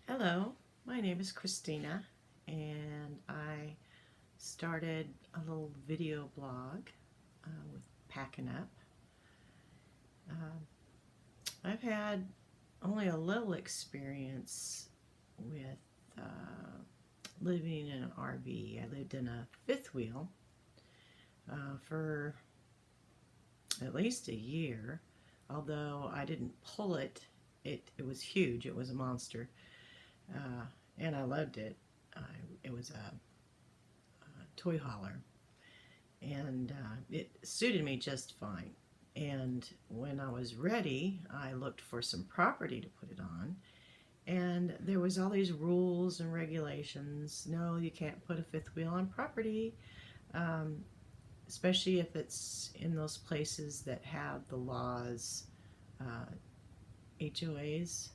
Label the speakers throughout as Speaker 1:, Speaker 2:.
Speaker 1: Hello, my name is Christina, and I started a little video blog with Packinup. I've had only a little experience with living in an RV. I lived in a fifth wheel for at least a year, although I didn't pull it. It was huge. It was a monster, and I loved it. It was a toy hauler, and it suited me just fine. And when I was ready, I looked for some property to put it on, and there was all these rules and regulations. No, you can't put a fifth wheel on property, um, especially if it's in those places that have the laws, HOAs.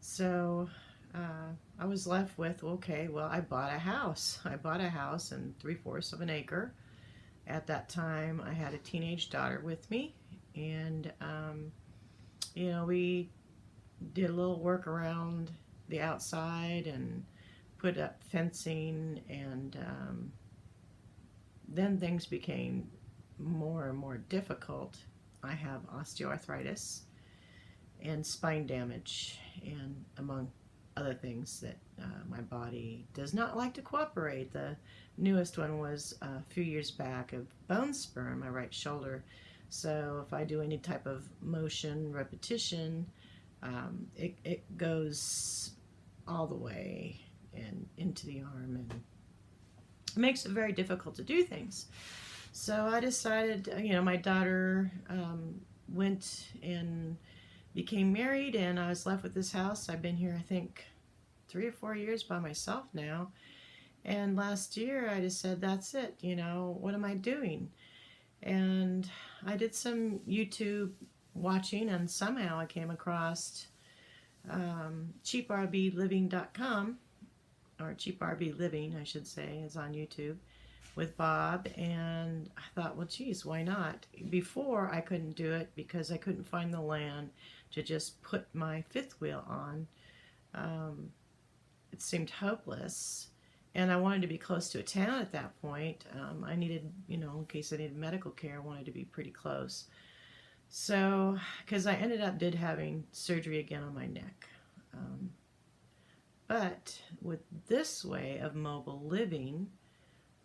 Speaker 1: So I was left with, okay, well, I bought a house. I bought a house in 3/4 of an acre. At that time, I had a teenage daughter with me, and we did a little work around the outside and put up fencing, and then things became more and more difficult. I have osteoarthritis and spine damage, and among other things that my body does not like to cooperate. The newest one was a few years back of bone spur in my right shoulder. So if I do any type of motion repetition, it goes all the way and into the arm, and it makes it very difficult to do things. So I decided, my daughter went and became married, and I was left with this house. I've been here, I think, 3 or 4 years by myself now. And last year I just said, that's it, what am I doing? And I did some YouTube watching, and somehow I came across cheaprvliving.com, or Cheap RV Living, I should say, is on YouTube with Bob. And I thought, well, geez, why not? Before, I couldn't do it because I couldn't find the land to just put my fifth wheel on. It seemed hopeless, and I wanted to be close to a town at that point. I needed, in case I needed medical care, I wanted to be pretty close. So, because I did having surgery again on my neck. But with this way of mobile living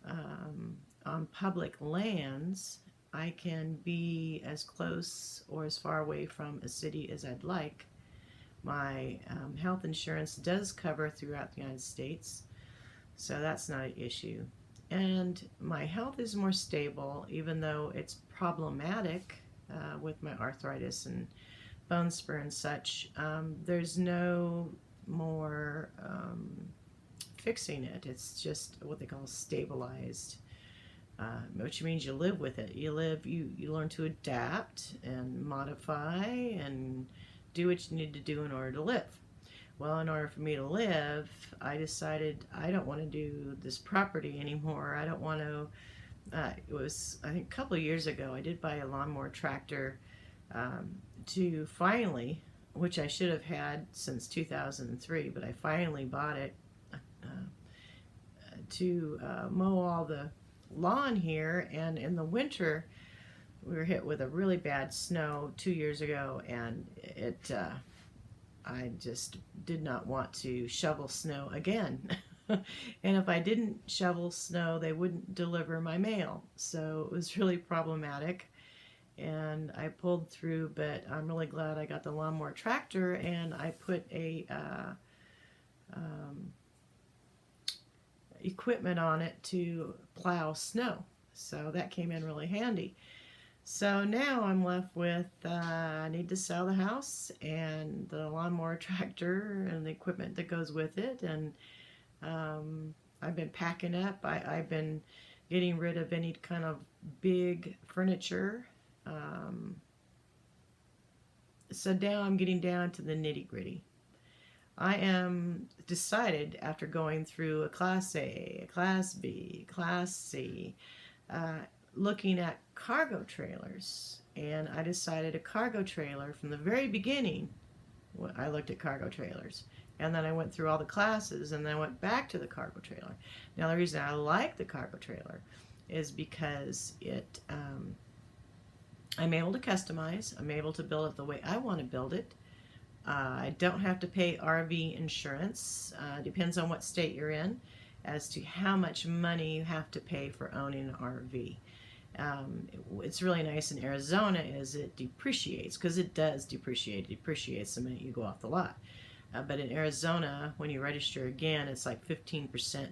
Speaker 1: on public lands, I can be as close or as far away from a city as I'd like. My health insurance does cover throughout the United States, so that's not an issue. And my health is more stable, even though it's problematic with my arthritis and bone spur and such. There's no more fixing it. It's just what they call stabilized, which means you live with it. You learn to adapt and modify and do what you need to do in order to live. Well, in order for me to live, I decided I don't want to do this property anymore. I don't want to. It was, I think, a couple of years ago, I did buy a lawnmower tractor to finally, which I should have had since 2003, but I finally bought it to mow all the lawn here. And in the winter, we were hit with a really bad snow 2 years ago, and I just did not want to shovel snow again. And if I didn't shovel snow, they wouldn't deliver my mail. So it was really problematic, and I pulled through, but I'm really glad I got the lawnmower tractor, and I put a equipment on it to plow snow. So that came in really handy. So now I'm left with, I need to sell the house and the lawnmower tractor and the equipment that goes with it. And I've been packing up. I've been getting rid of any kind of big furniture. So now I'm getting down to the nitty gritty. I am decided, after going through a Class A, a Class B, Class C, looking at cargo trailers, and I decided a cargo trailer from the very beginning I looked at cargo trailers. And then I went through all the classes, and then I went back to the cargo trailer. Now, the reason I like the cargo trailer is because I'm able to customize. I'm able to build it the way I want to build it. I don't have to pay RV insurance. Depends on what state you're in as to how much money you have to pay for owning an RV. It's really nice in Arizona is it depreciates, because it does depreciate. It depreciates the minute you go off the lot. But in Arizona, when you register again, it's like 15%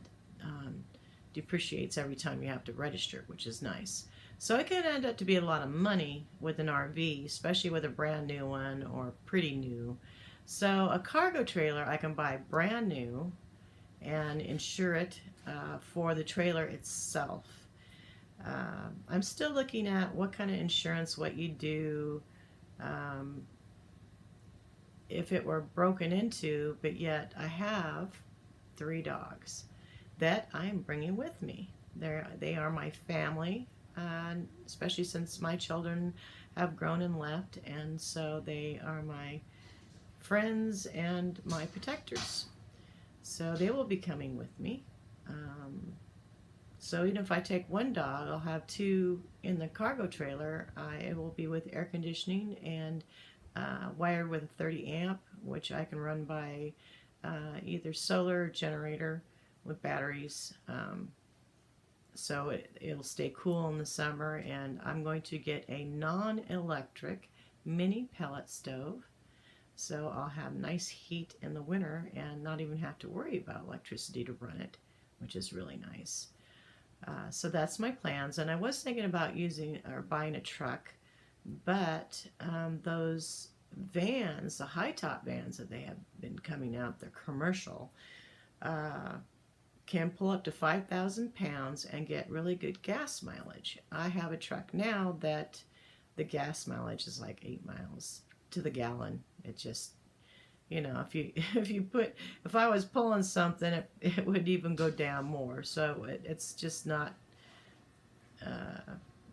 Speaker 1: depreciates every time you have to register, which is nice. So it can end up to be a lot of money with an RV, especially with a brand new one or pretty new. So a cargo trailer I can buy brand new and insure it for the trailer itself. I'm still looking at what kind of insurance, what you do if it were broken into, but yet I have 3 dogs that I'm bringing with me. They are my family, especially since my children have grown and left, and so they are my friends and my protectors. So they will be coming with me. So even if I take 1 dog, I'll have 2 in the cargo trailer. It will be with air conditioning and wired with a 30 amp, which I can run by either solar generator with batteries. So it'll stay cool in the summer, and I'm going to get a non-electric mini pellet stove. So I'll have nice heat in the winter and not even have to worry about electricity to run it, which is really nice. So that's my plans, and I was thinking about using or buying a truck, but those vans, the high top vans that they have been coming out, they're commercial, can pull up to 5,000 pounds and get really good gas mileage. I have a truck now that the gas mileage is like 8 miles to the gallon. It just, you know, if I was pulling something, it would even go down more. So it's just not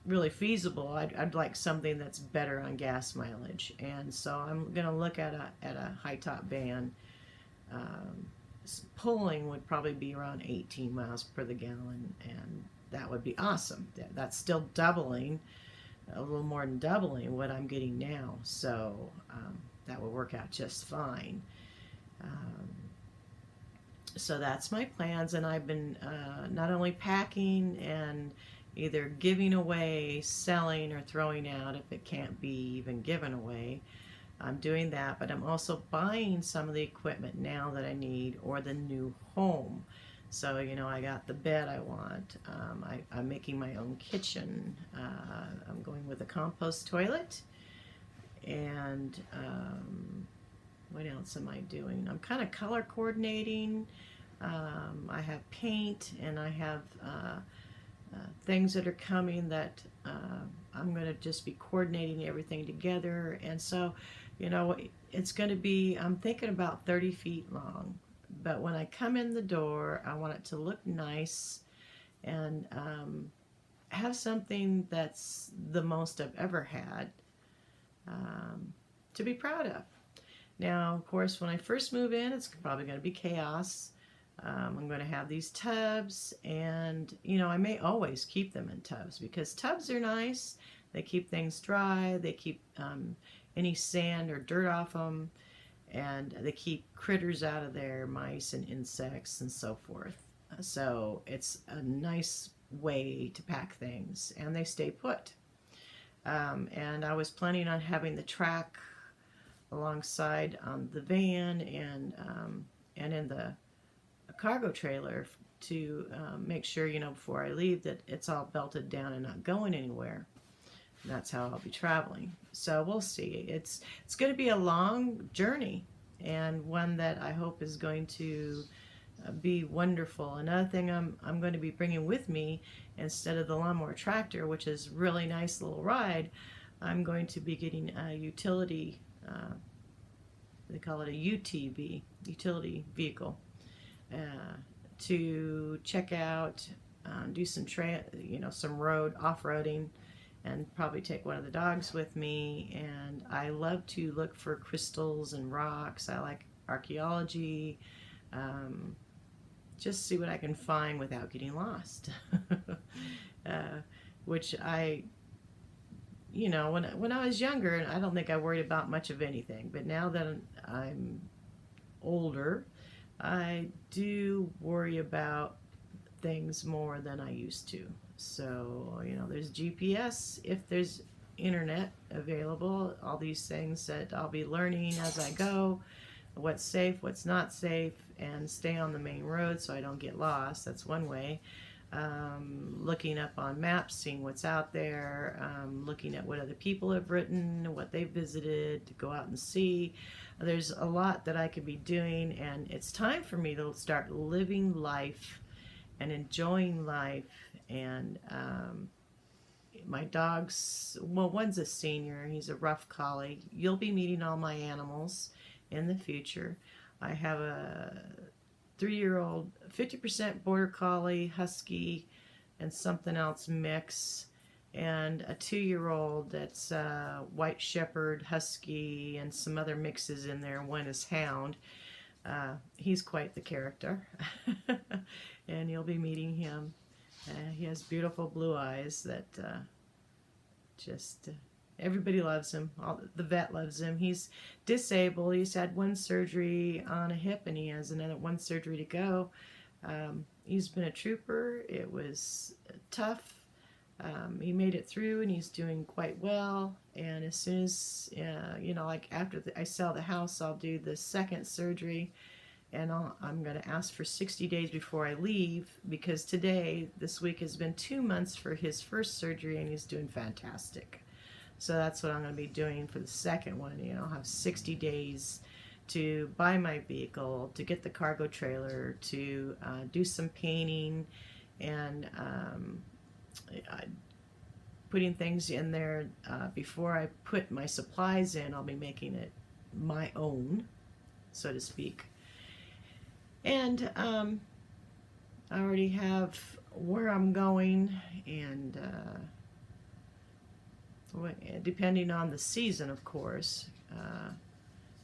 Speaker 1: really feasible. I'd like something that's better on gas mileage, and so I'm going to look at a high top van. Pulling would probably be around 18 miles per the gallon, and that would be awesome. That's still doubling, a little more than doubling what I'm getting now, so that will work out just fine. So that's my plans, and I've been not only packing and either giving away, selling, or throwing out if it can't be even given away. I'm doing that, but I'm also buying some of the equipment now that I need, or the new home. So, you know, I got the bed I want. I'm making my own kitchen. I'm going with a compost toilet. And what else am I doing? I'm kind of color coordinating. I have paint, and I have things that are coming that I'm going to just be coordinating everything together. And so, you know, it's going to be, I'm thinking about 30 feet long. But when I come in the door, I want it to look nice and have something that's the most I've ever had to be proud of. Now, of course, when I first move in, it's probably going to be chaos. I'm going to have these tubs, and, you know, I may always keep them in tubs because tubs are nice. They keep things dry. They keep any sand or dirt off them, and they keep critters out of there, mice and insects and so forth. So it's a nice way to pack things, and they stay put. And I was planning on having the track alongside the van and in the cargo trailer to make sure, you know, before I leave that it's all belted down and not going anywhere. And that's how I'll be traveling. So we'll see. It's going to be a long journey, and one that I hope is going to be wonderful. Another thing I'm going to be bringing with me, instead of the lawnmower tractor, which is really nice little ride, I'm going to be getting a utility, they call it a UTV, utility vehicle, to check out, do some some road off-roading, and probably take one of the dogs with me. And I love to look for crystals and rocks. I like archaeology. Um, just see what I can find without getting lost. Which when I was younger, I don't think I worried about much of anything. But now that I'm older, I do worry about things more than I used to. So, there's GPS, if there's internet available, all these things that I'll be learning as I go, what's safe, what's not safe, and stay on the main road so I don't get lost. That's one way. Looking up on maps, seeing what's out there, looking at what other people have written, what they've visited, to go out and see. There's a lot that I could be doing, and it's time for me to start living life and enjoying life. And my dogs, well, one's a senior, he's a rough collie. You'll be meeting all my animals in the future. I have a 3-year-old 50% border collie, husky, and something else mix, and a 2-year-old that's white shepherd, husky, and some other mixes in there. One is hound. He's quite the character. And you'll be meeting him. He has beautiful blue eyes that everybody loves him. The vet loves him. He's disabled. He's had one surgery on a hip, and he has another one surgery to go. He's been a trooper. It was tough. He made it through, and he's doing quite well. And as soon as, like after I sell the house, I'll do the second surgery. And I'm going to ask for 60 days before I leave, because this week has been 2 months for his first surgery, and he's doing fantastic. So that's what I'm going to be doing for the second one. I'll have 60 days to buy my vehicle, to get the cargo trailer, to do some painting, and putting things in there. Before I put my supplies in, I'll be making it my own, so to speak. And I already have where I'm going, and depending on the season, of course.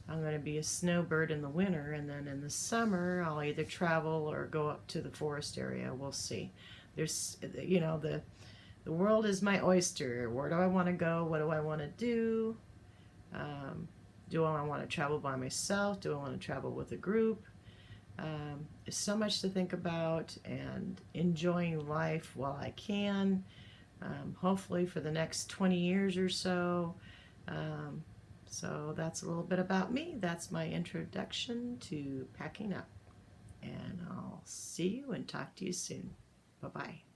Speaker 1: I'm going to be a snowbird in the winter, and then in the summer I'll either travel or go up to the forest area. We'll see. There's, the world is my oyster. Where do I want to go? What do I want to do? Do I want to travel by myself? Do I want to travel with a group? There's so much to think about, and enjoying life while I can. Hopefully for the next 20 years or so. So that's a little bit about me. That's my introduction to Packing Up. And I'll see you and talk to you soon. Bye-bye.